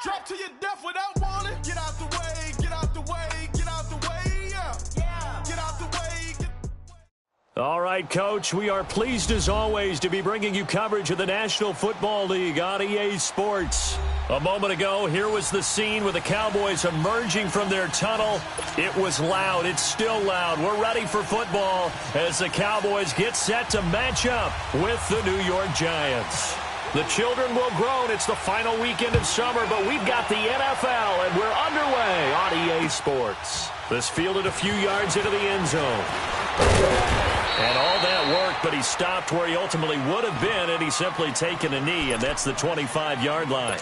Drop to your death without warning. Get out the way, get out the way, get out the way, yeah. Get out the way. All right, Coach, we are pleased as always to be bringing you coverage of the National Football League on EA Sports. A moment ago, here was the scene with the Cowboys emerging from their tunnel. It was loud. It's still loud. We're ready for football as the Cowboys get set to match up with the New York Giants. The children will groan. It's the final weekend of summer, but we've got the NFL, and we're underway on EA Sports. This fielded a few yards into the end zone. And all that worked, but he stopped where he ultimately would have been, and he's simply taken a knee, and that's the 25-yard line.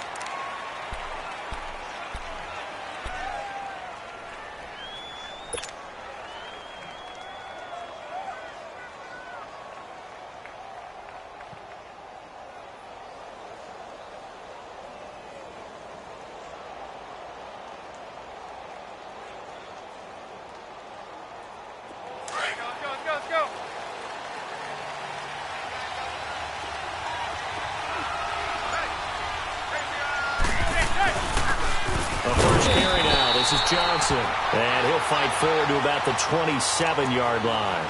Johnson, and he'll fight forward to about the 27-yard line.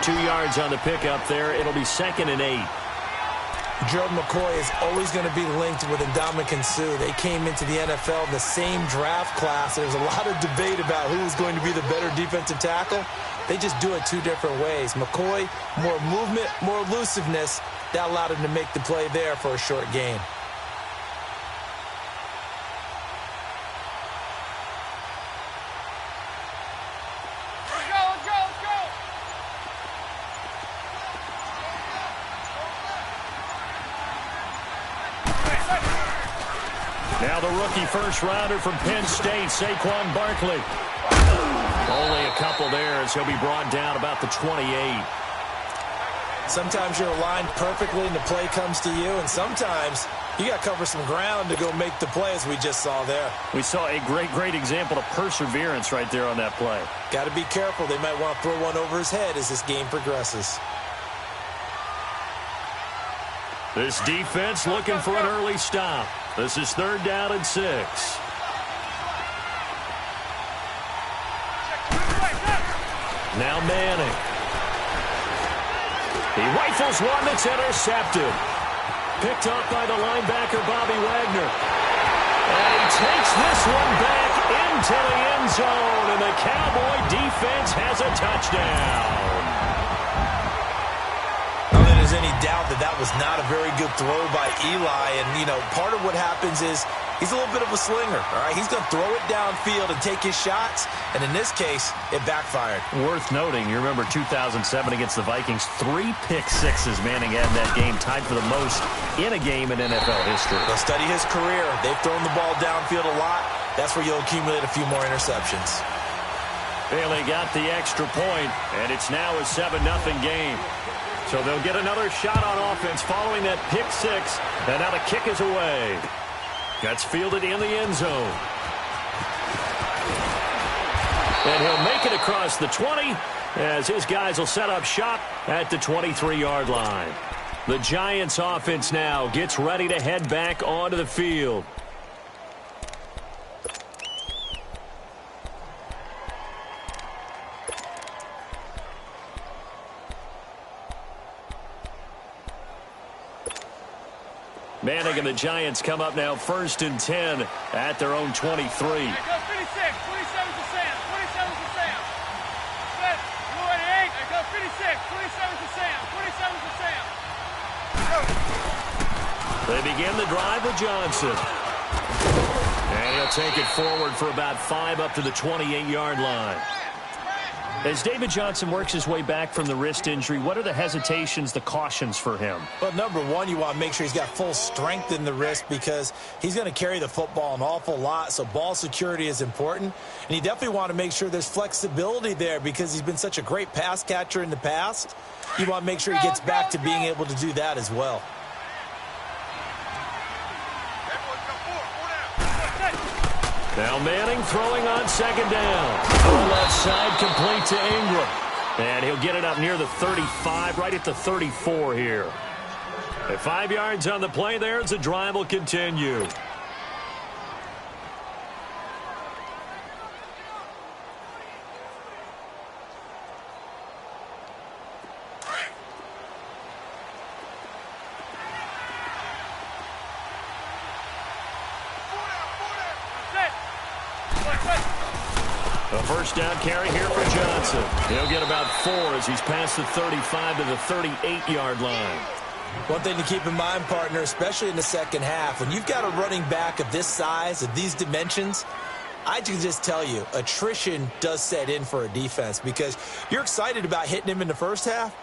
2 yards on the pickup there. It'll be 2nd and 8. Gerald McCoy is always going to be linked with Ndamukong Suh. They came into the NFL in the same draft class. There's a lot of debate about who is going to be the better defensive tackle. They just do it 2 different ways. McCoy, more movement, more elusiveness. That allowed him to make the play there for a short gain. Now the rookie first-rounder from Penn State, Saquon Barkley. Only a couple there as he'll be brought down about the 28. Sometimes you're aligned perfectly and the play comes to you, and sometimes you got to cover some ground to go make the play, as we just saw there. We saw a great example of perseverance right there on that play. Got to be careful. They might want to throw one over his head as this game progresses. This defense looking for an early stop. This is 3rd down and 6. Now Manning. He rifles one that's intercepted. Picked up by the linebacker, Bobby Wagner. And he takes this one back into the end zone, and the Cowboy defense has a touchdown. There's any doubt that that was not a very good throw by Eli, and part of what happens is he's a little bit of a slinger. All right, he's going to throw it downfield and take his shots, and in this case it backfired. Worth noting, you remember 2007 against the Vikings, 3 pick-sixes Manning had in that game, tied for the most in a game in NFL history. They'll study his career. They've thrown the ball downfield a lot. That's where you'll accumulate a few more interceptions. Bailey got the extra point, and it's now a 7-0 game. So they'll get another shot on offense following that pick-six, and now the kick is away. That's fielded in the end zone. And he'll make it across the 20 as his guys will set up shop at the 23-yard line. The Giants offense now gets ready to head back onto the field. Manning and the Giants come up now 1st and 10 at their own 23. Hey, go 56, 27 to Sam, 27 to Sam. Set, 28, go 56, 27 to Sam, 27 to Sam. Go. They begin the drive with Johnson. And he'll take it forward for about 5 up to the 28-yard line. As David Johnson works his way back from the wrist injury, what are the hesitations, the cautions for him? Well, number one, you want to make sure he's got full strength in the wrist because he's going to carry the football an awful lot, so ball security is important. And you definitely want to make sure there's flexibility there because he's been such a great pass catcher in the past. You want to make sure he gets back to being able to do that as well. Now Manning throwing on 2nd down. Left side complete to Ingram. And he'll get it up near the 35, right at the 34 here. At 5 yards on the play there as the drive will continue. A first down carry here for Johnson. He'll get about 4 as he's past the 35 to the 38-yard line. One thing to keep in mind, partner, especially in the second half, when you've got a running back of this size, of these dimensions, I can just tell you, attrition does set in for a defense because you're excited about hitting him in the first half.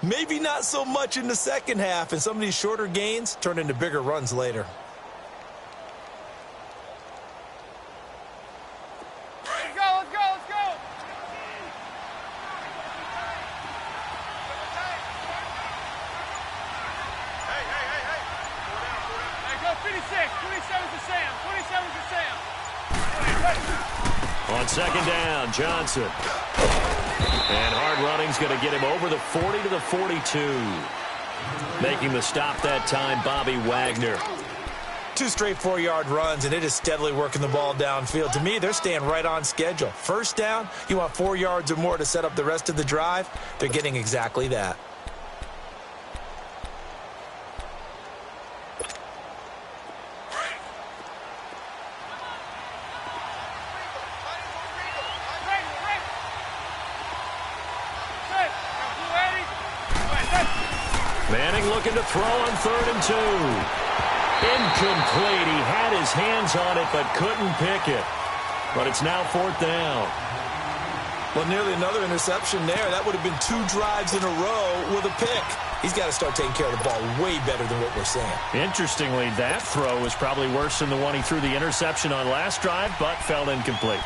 Maybe not so much in the second half, and some of these shorter gains turn into bigger runs later. On second down, Johnson. And hard running's going to get him over the 40 to the 42. Making the stop that time, Bobby Wagner. 2 straight 4-yard runs, and it is steadily working the ball downfield. To me, they're staying right on schedule. First down, you want 4 yards or more to set up the rest of the drive. They're getting exactly that. Manning looking to throw on 3rd and 2. Incomplete. He had his hands on it but couldn't pick it. But it's now 4th down. Well, nearly another interception there. That would have been 2 drives in a row with a pick. He's got to start taking care of the ball way better than what we're saying. Interestingly, that throw was probably worse than the one he threw the interception on last drive, but fell incomplete.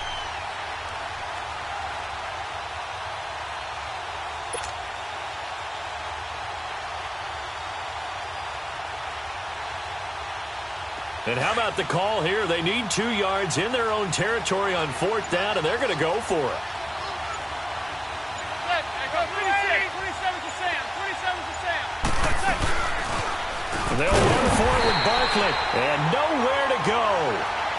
And how about the call here? They need 2 yards in their own territory on 4th down, and they're going to go for it. They'll run forward with Barkley, and nowhere to go.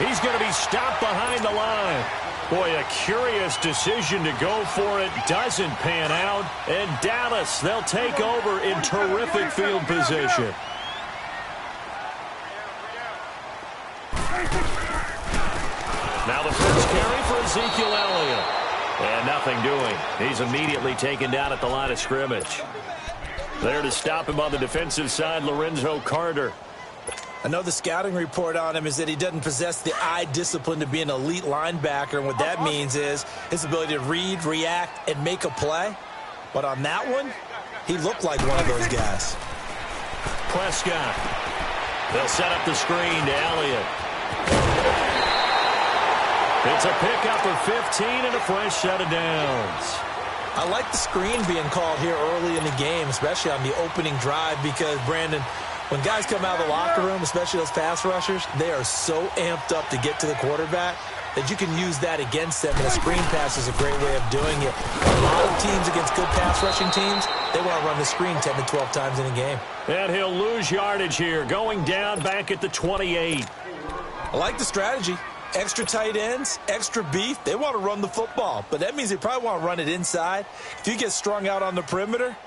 He's going to be stopped behind the line. Boy, a curious decision to go for it. Doesn't pan out, and Dallas, they'll take over in terrific field position. Now the first carry for Ezekiel Elliott. And nothing doing. He's immediately taken down at the line of scrimmage. There to stop him on the defensive side, Lorenzo Carter. I know the scouting report on him is that he doesn't possess the eye discipline to be an elite linebacker. And what that means is his ability to read, react, and make a play. But on that one, he looked like one of those guys. Prescott. They'll set up the screen to Elliott. It's a pickup of 15 and a fresh set of downs. I like the screen being called here early in the game, especially on the opening drive, because, Brandon, when guys come out of the locker room, especially those pass rushers, they are so amped up to get to the quarterback that you can use that against them, and a screen pass is a great way of doing it. A lot of teams against good pass rushing teams, they want to run the screen 10 to 12 times in a game. And he'll lose yardage here, going down back at the 28. I like the strategy. Extra tight ends, extra beef, they want to run the football. But that means they probably want to run it inside. If you get strung out on the perimeter,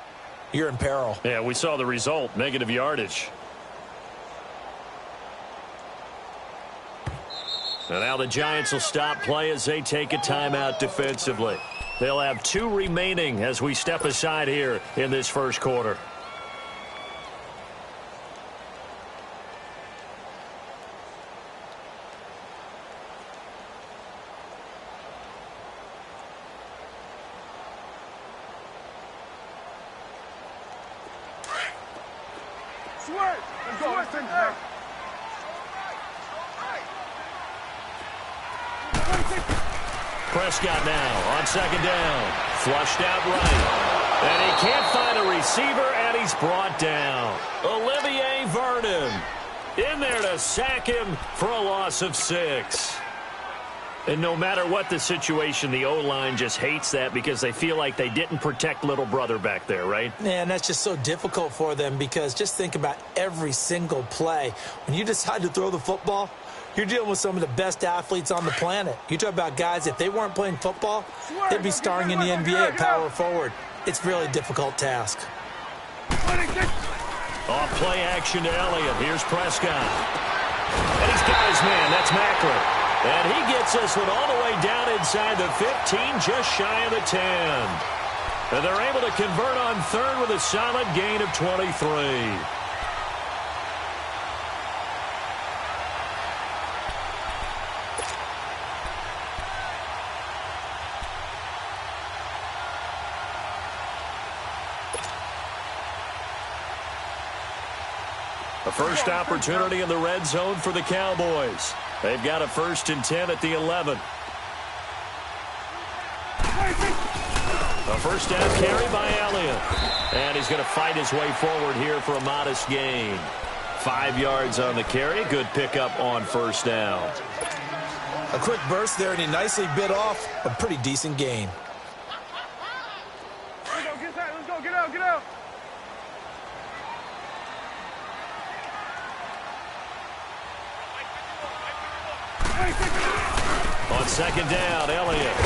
you're in peril. Yeah, we saw the result, negative yardage. And now the Giants will stop play as they take a timeout defensively. They'll have 2 remaining as we step aside here in this first quarter. Prescott now on second down. Flushed out right. And he can't find a receiver, and he's brought down. Olivier Vernon in there to sack him for a loss of 6. And no matter what the situation, the O-line just hates that because they feel like they didn't protect little brother back there, right? Man, that's just so difficult for them because just think about every single play. When you decide to throw the football, you're dealing with some of the best athletes on the planet. You talk about guys, if they weren't playing football, they'd be starring in the NBA at power forward. It's a really difficult task. Off play action to Elliott. Here's Prescott. And he's got his man. That's Macklin. And he gets this one all the way down inside the 15, just shy of the 10. And they're able to convert on third with a solid gain of 23. A first opportunity in the red zone for the Cowboys. They've got a 1st and 10 at the 11. A first down carry by Elliott. And he's going to fight his way forward here for a modest gain. 5 yards on the carry. Good pickup on first down. A quick burst there, and he nicely bit off a pretty decent gain. Let's go, get out, get out. On second down, Elliott.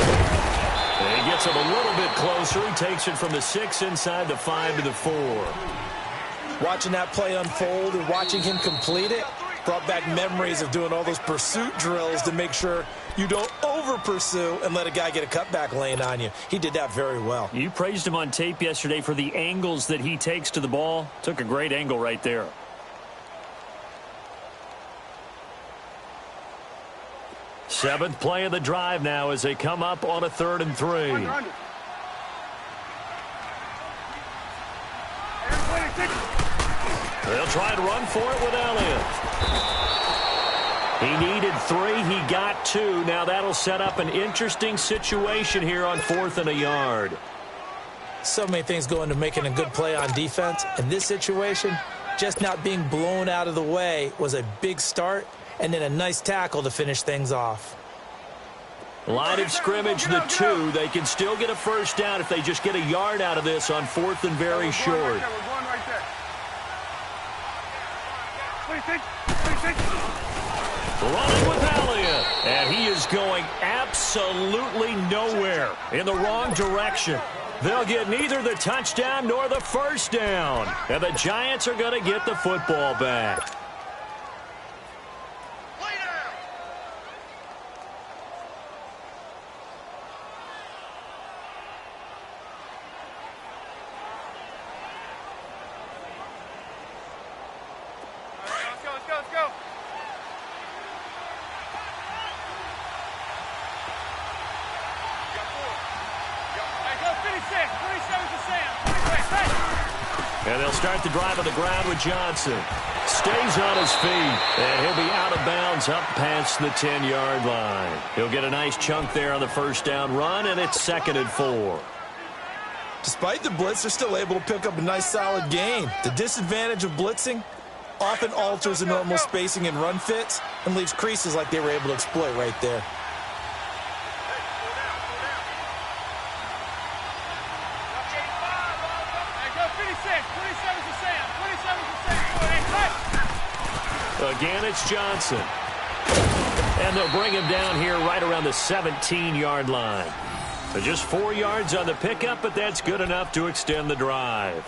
And he gets him a little bit closer. He takes it from the 6 inside the 5 to the 4. Watching that play unfold and watching him complete it brought back memories of doing all those pursuit drills to make sure you don't over-pursue and let a guy get a cutback lane on you. He did that very well. You praised him on tape yesterday for the angles that he takes to the ball. Took a great angle right there. Seventh play of the drive now as they come up on a 3rd and 3. They'll try and run for it with Elliott. He needed 3. He got 2. Now that'll set up an interesting situation here on 4th and a yard. So many things go into making a good play on defense. In this situation, just not being blown out of the way was a big start, and then a nice tackle to finish things off. Line of scrimmage, the 2. They can still get a first down if they just get a yard out of this on 4th and very short. We're going right there. Running with Elliott. And he is going absolutely nowhere in the wrong direction. They'll get neither the touchdown nor the first down. And the Giants are going to get the football back. Let's go. And they'll start the drive on the ground with Johnson. Stays on his feet, and he'll be out of bounds up past the 10-yard line. He'll get a nice chunk there on the first down run, and it's 2nd and 4. Despite the blitz, they're still able to pick up a nice solid gain. The disadvantage of blitzing often alters the normal spacing and run fits and leaves creases like they were able to exploit right there. Again, it's Johnson. And they'll bring him down here right around the 17-yard line. So just 4 yards on the pickup, but that's good enough to extend the drive.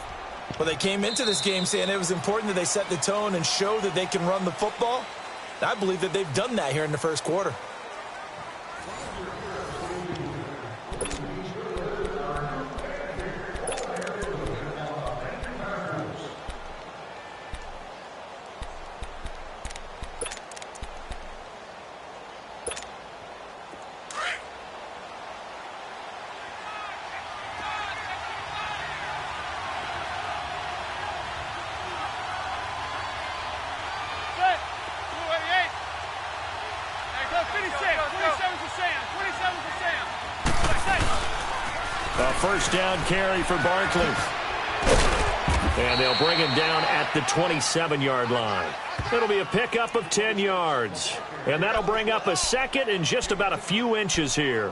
Well, they came into this game saying it was important that they set the tone and show that they can run the football. I believe that they've done that here in the first quarter. A first down carry for Barkley. And they'll bring him down at the 27-yard line. It'll be a pickup of 10 yards. And that'll bring up a second and just about a few inches here.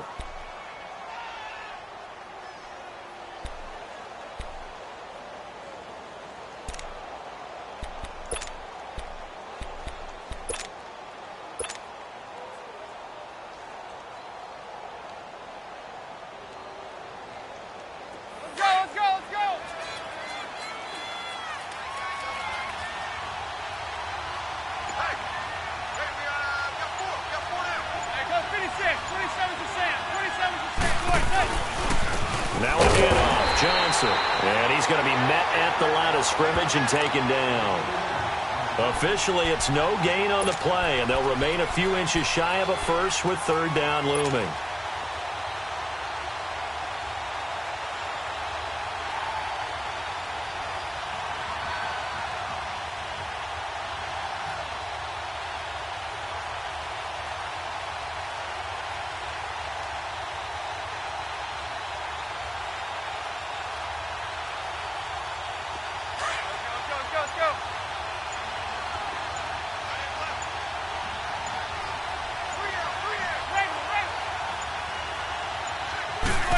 Now a handoff, Johnson. And he's going to be met at the line of scrimmage and taken down. Officially, it's no gain on the play, and they'll remain a few inches shy of a first with third down looming.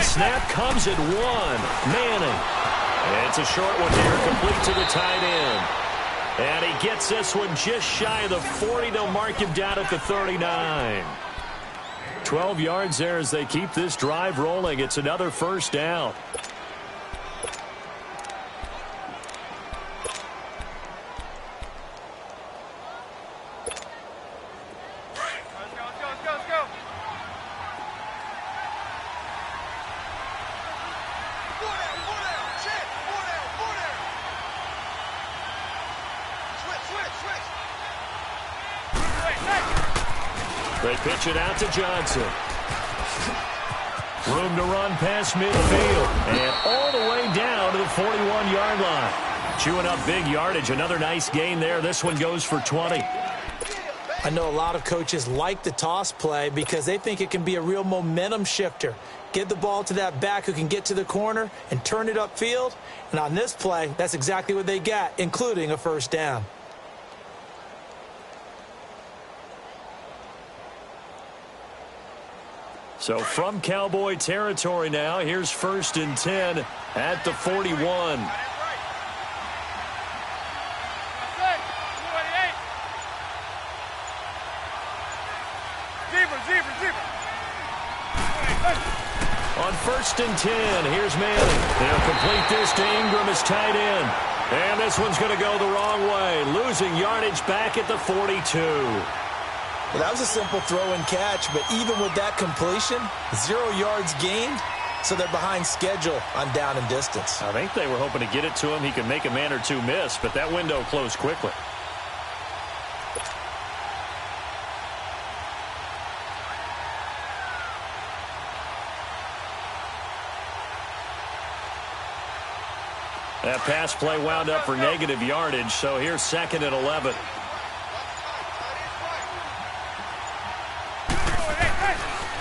Snap comes at one. Manning. It's a short one here, complete to the tight end. And he gets this one just shy of the 40. They'll mark him down at the 39. 12 yards there as they keep this drive rolling. It's another first down. They pitch it out to Johnson. Room to run past midfield. And all the way down to the 41-yard line. Chewing up big yardage. Another nice gain there. This one goes for 20. I know a lot of coaches like the toss play because they think it can be a real momentum shifter. Get the ball to that back who can get to the corner and turn it upfield. And on this play, that's exactly what they got, including a first down. So from Cowboy territory now, here's 1st and 10 at the 41. On 1st and 10, here's Manning. They'll complete this to Ingram as tight end. And this one's going to go the wrong way, losing yardage back at the 42. Well, that was a simple throw and catch, but even with that completion, 0 yards gained, so they're behind schedule on down and distance. I think they were hoping to get it to him. He could make a man or two miss, but that window closed quickly. That pass play wound up for negative yardage, so here's 2nd and 11.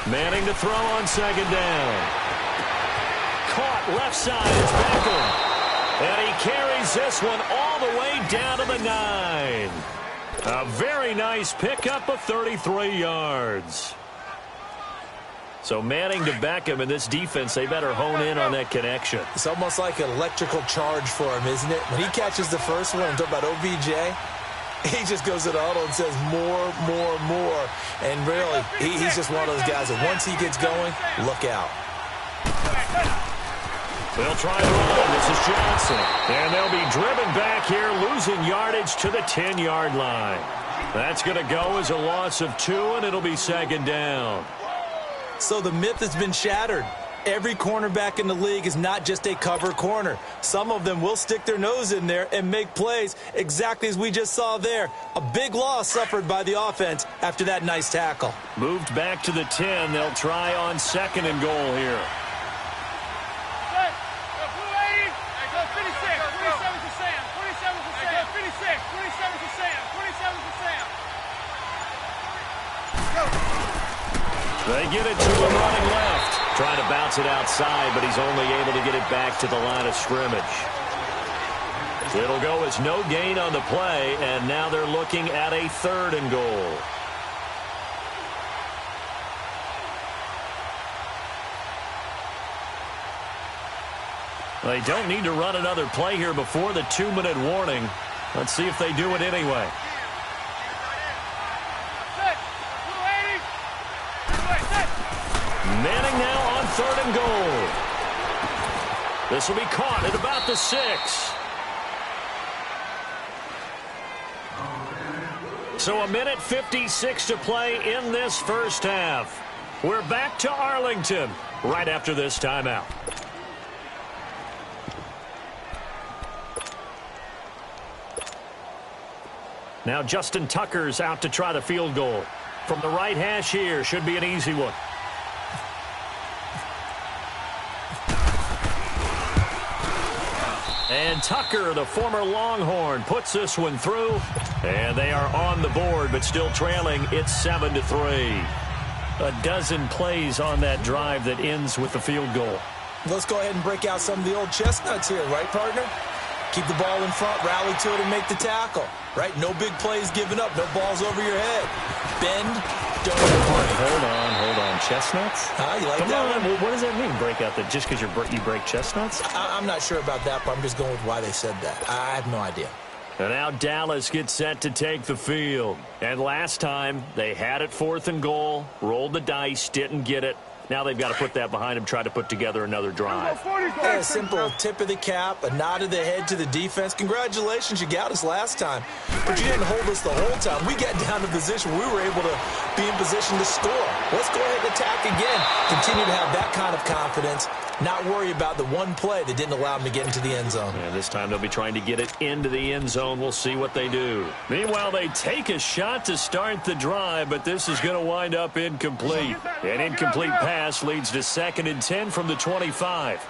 Manning to throw on 2nd down. Caught left side. It's Beckham. And he carries this one all the way down to the 9. A very nice pickup of 33 yards. So Manning to Beckham in this defense, they better hone in on that connection. It's almost like an electrical charge for him, isn't it? When he catches the first one, I'm talking about OBJ, he just goes to the huddle and says more, more, more. And really, he's just one of those guys that once he gets going, look out. They'll try to run. This is Johnson. And they'll be driven back here, losing yardage to the 10-yard line. That's going to go as a loss of 2, and it'll be 2nd down. So the myth has been shattered. Every cornerback in the league is not just a cover corner. Some of them will stick their nose in there and make plays exactly as we just saw there. A big loss suffered by the offense after that nice tackle. Moved back to the 10. They'll try on 2nd and goal here. They get it to him running left. Trying to bounce it outside, but he's only able to get it back to the line of scrimmage. It'll go as no gain on the play, and now they're looking at a 3rd and goal. They don't need to run another play here before the 2-minute warning. Let's see if they do it anyway. Manning now on 3rd and goal. This will be caught at about the 6. So 1:56 to play in this first half. We're back to Arlington right after this timeout. Now Justin Tucker's out to try the field goal. From the right hash here, should be an easy one. And Tucker, the former Longhorn, puts this one through. And they are on the board, but still trailing. It's 7-3. A dozen plays on that drive that ends with the field goal. Let's go ahead and break out some of the old chestnuts here, right, partner? Keep the ball in front, rally to it, and make the tackle. Right? No big plays given up. No balls over your head. Bend, don't break. Hold on. Chestnuts? You like Come that on. one? What does that mean, break out? That just because you break chestnuts? I'm not sure about that, but I'm just going with why they said that. I have no idea. And now Dallas gets set to take the field. And last time, they had it 4th and goal, rolled the dice, didn't get it. Now they've got to put that behind them, try to put together another drive. A simple tip of the cap, a nod of the head to the defense. Congratulations, you got us last time. But you didn't hold us the whole time. We got down to position where we were able to be in position to score. Let's go ahead and attack again. Continue to have that kind of confidence. Not worry about the one play that didn't allow them to get into the end zone. And this time they'll be trying to get it into the end zone. We'll see what they do. Meanwhile, they take a shot to start the drive, but this is going to wind up incomplete. An incomplete pass leads to 2nd and 10 from the 25.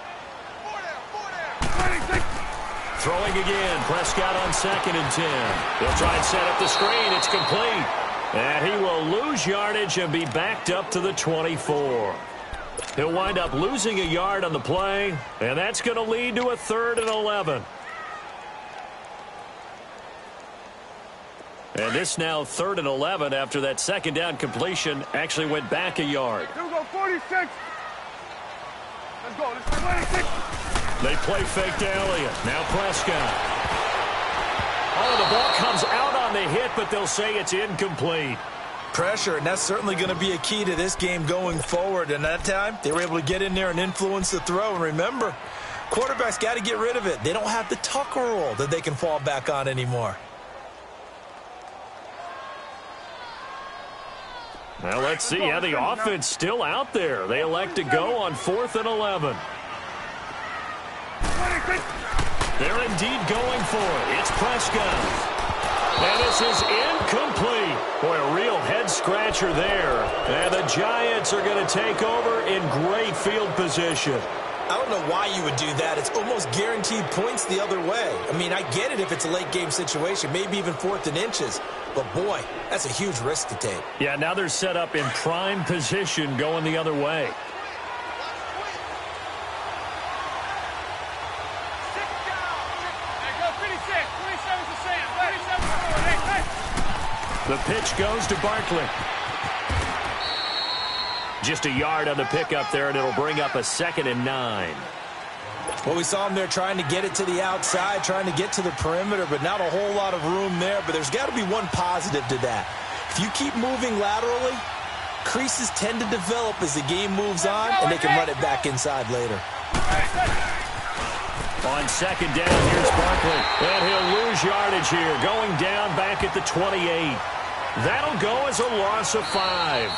Throwing again. Prescott on 2nd and 10. He'll try and set up the screen. It's complete. And he will lose yardage and be backed up to the 24. He'll wind up losing a yard on the play, and that's going to lead to a 3rd and 11. And this now 3rd and 11 after that 2nd down completion actually went back a yard. Here we go, 46. Let's go, let's play 26. They play fake to Elliott. Now Prescott. Oh, the ball comes out on the hit, but they'll say it's incomplete. Pressure, and that's certainly going to be a key to this game going forward. And that time, they were able to get in there and influence the throw. And remember, quarterbacks got to get rid of it. They don't have the Tucker rule that they can fall back on anymore. Now let's see how the offense still out there. They elect to go on 4th and 11. They're indeed going for it. It's Prescott. And this is incomplete. Boy, a real head-scratcher there. And the Giants are going to take over in great field position. I don't know why you would do that. It's almost guaranteed points the other way. I mean, I get it if it's a late-game situation, maybe even 4th and inches. But, boy, that's a huge risk to take. Yeah, now they're set up in prime position going the other way. The pitch goes to Barkley. Just a yard on the pickup there, and it'll bring up a 2nd and 9. Well, we saw him there trying to get it to the outside, trying to get to the perimeter, but not a whole lot of room there. But there's got to be one positive to that. If you keep moving laterally, creases tend to develop as the game moves on, and they can run it back inside later. On 2nd down, here's Barkley. And he'll lose yardage here, going down back at the 28. That'll go as a loss of 5.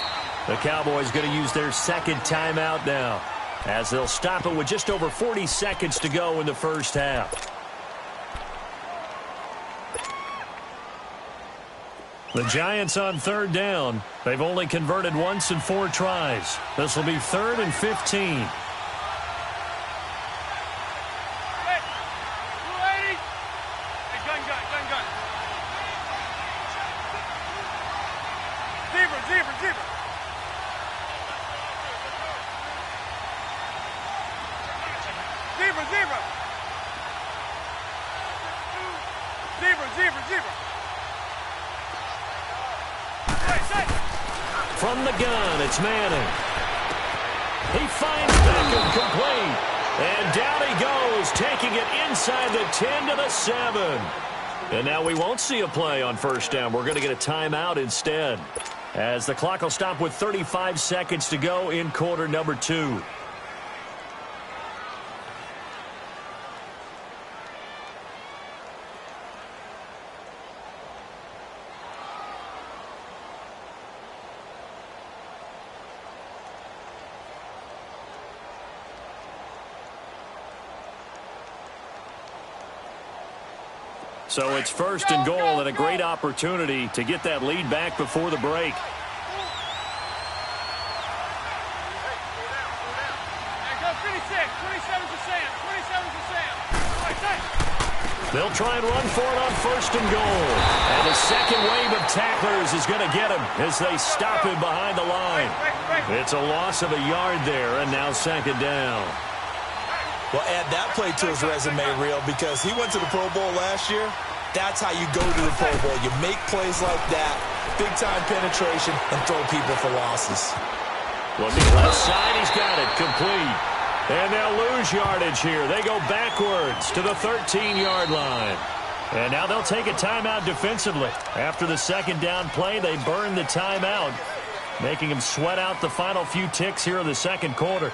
The Cowboys going to use their 2nd timeout now, as they'll stop it with just over 40 seconds to go in the first half. The Giants on 3rd down. They've only converted once in 4 tries. This will be 3rd and 15. From the gun, it's Manning. He finds Beckham complete. And down he goes, taking it inside the 10 to the 7. And now we won't see a play on first down. We're going to get a timeout instead, as the clock will stop with 35 seconds to go in quarter number 2. So it's first and goal, and a great opportunity to get that lead back before the break. They'll try and run for it on first and goal. And the second wave of tacklers is going to get him as they stop him behind the line. It's a loss of a yard there, and now second down. Well, add that play to his resume, Real, because he went to the Pro Bowl last year. That's how you go to the Pro Bowl. You make plays like that, big-time penetration, and throw people for losses. Looking left side, he's got it, complete. And they'll lose yardage here. They go backwards to the 13-yard line. And now they'll take a timeout defensively. After the second down play, they burn the timeout, making them sweat out the final few ticks here in the second quarter.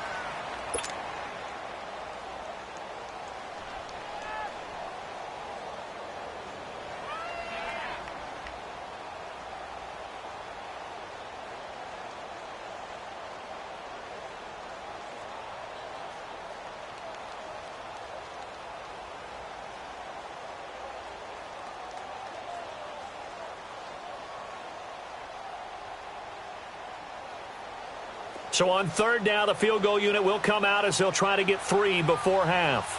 So on third down, the field goal unit will come out as they'll try to get 3 before half.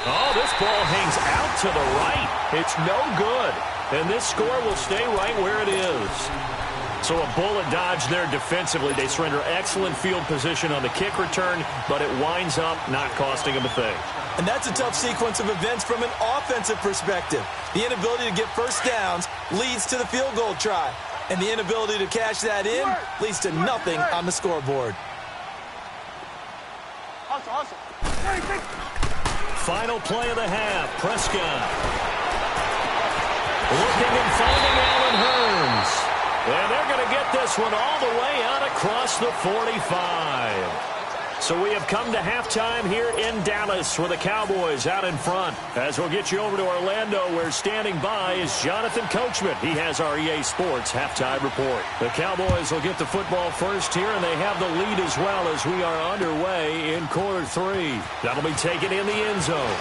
Oh, this ball hangs out to the right. It's no good. And this score will stay right where it is. So a bullet dodge there defensively. They surrender excellent field position on the kick return, but it winds up not costing them a thing. And that's a tough sequence of events from an offensive perspective. The inability to get first downs leads to the field goal try. And the inability to cash that in leads to nothing on the scoreboard. Hustle. Final play of the half. Prescott looking and finding Allen Hurns. And they're going to get this one all the way out across the 45. So we have come to halftime here in Dallas with the Cowboys out in front. As we'll get you over to Orlando, where standing by is Jonathan Coachman. He has our EA Sports halftime report. The Cowboys will get the football first here, and they have the lead as well as we are underway in quarter 3. That'll be taken in the end zone.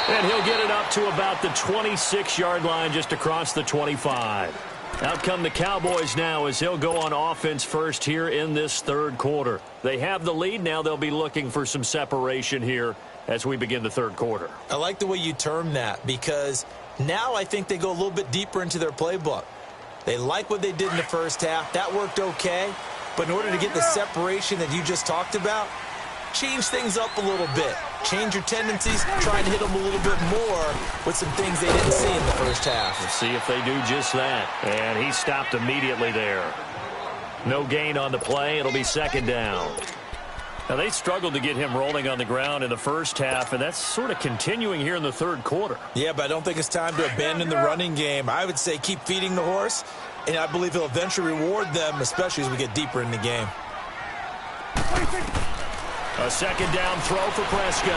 And he'll get it up to about the 26-yard line, just across the 25. Out come the Cowboys now as they'll go on offense first here in this third quarter. They have the lead. Now they'll be looking for some separation here as we begin the third quarter. I like the way you term that, because now I think they go a little bit deeper into their playbook. They like what they did in the first half. That worked okay. But in order to get the separation that you just talked about, change things up a little bit. Change your tendencies, try and hit them a little bit more with some things they didn't see in the first half. Let's see if they do just that. And he stopped immediately there. No gain on the play. It'll be second down. Now, they struggled to get him rolling on the ground in the first half, and that's sort of continuing here in the third quarter. Yeah, but I don't think it's time to abandon the running game. I would say keep feeding the horse, and I believe he'll eventually reward them, especially as we get deeper in the game. A second down throw for Prescott.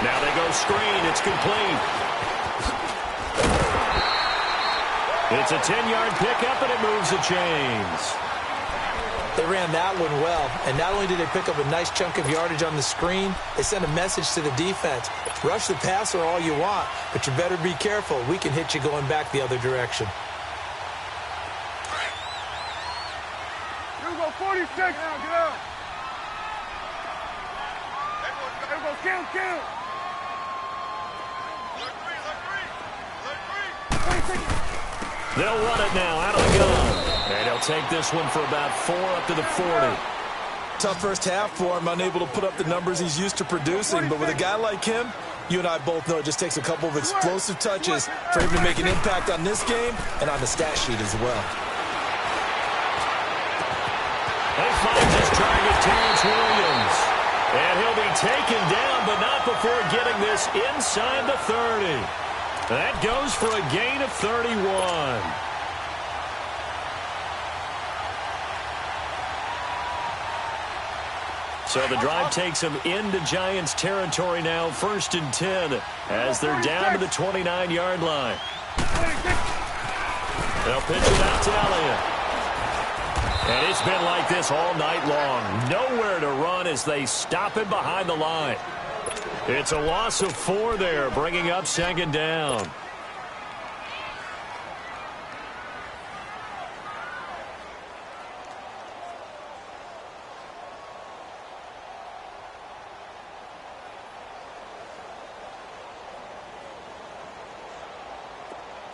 Now they go screen. It's complete. It's a 10-yard pickup, and it moves the chains. They ran that one well, and not only did they pick up a nice chunk of yardage on the screen, they sent a message to the defense. Rush the passer all you want, but you better be careful. We can hit you going back the other direction. You go 46 now, get out. Count. They'll run it now out of the gun. And they'll take this one for about 4 up to the 40. Tough first half for him, unable to put up the numbers he's used to producing. But with a guy like him, you and I both know it just takes a couple of explosive touches for him to make an impact on this game and on the stat sheet as well. They find his target, Terrence Williams. And he'll be taken down, but not before getting this inside the 30. That goes for a gain of 31. So the drive takes them into Giants territory now, 1st and 10, as they're down to the 29-yard line. They'll pitch it out to Elliott. And it's been like this all night long. Nowhere to run as they stop it behind the line. It's a loss of 4 there, bringing up 2nd down.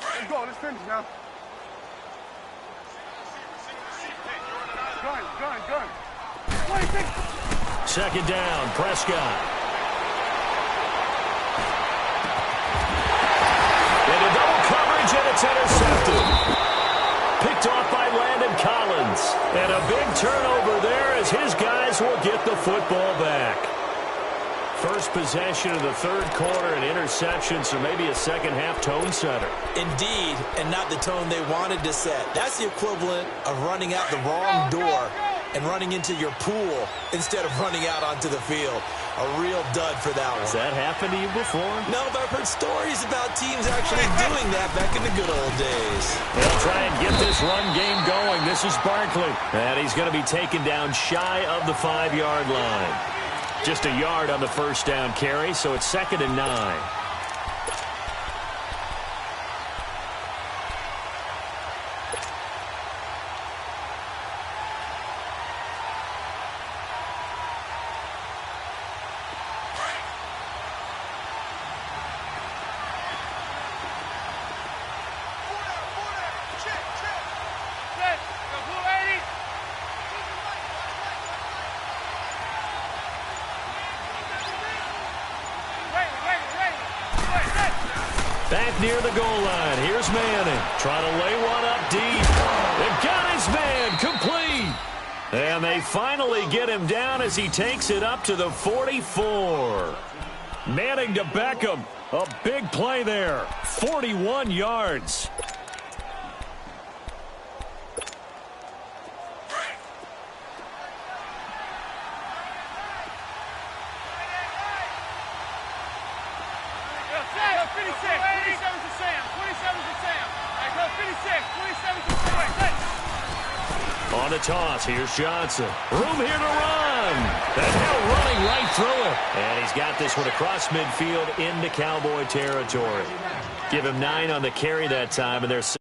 Let's go. Let's finish now. Gun. 26. 2nd down, Prescott. Into double coverage, and it's intercepted. Picked off by Landon Collins. And a big turnover there as his guys will get the football back. First possession of the 3rd quarter, an interception, so maybe a second-half tone setter. Indeed, and not the tone they wanted to set. That's the equivalent of running out the wrong door and running into your pool instead of running out onto the field. A real dud for that one. Has that happened to you before? No, but I've heard stories about teams actually doing that back in the good old days. They'll try and get this run game going. This is Barkley. And he's going to be taken down shy of the 5-yard line. Just a yard on the first down carry, so it's 2nd and 9. Back near the goal line. Here's Manning. Trying to lay one up deep. They've got his man complete. And they finally get him down as he takes it up to the 44. Manning to Beckham. A big play there. 41 yards. On the toss, here's Johnson. Room here to run. And now running right through it. And he's got this one across midfield into Cowboy territory. Give him 9 on the carry that time, and there's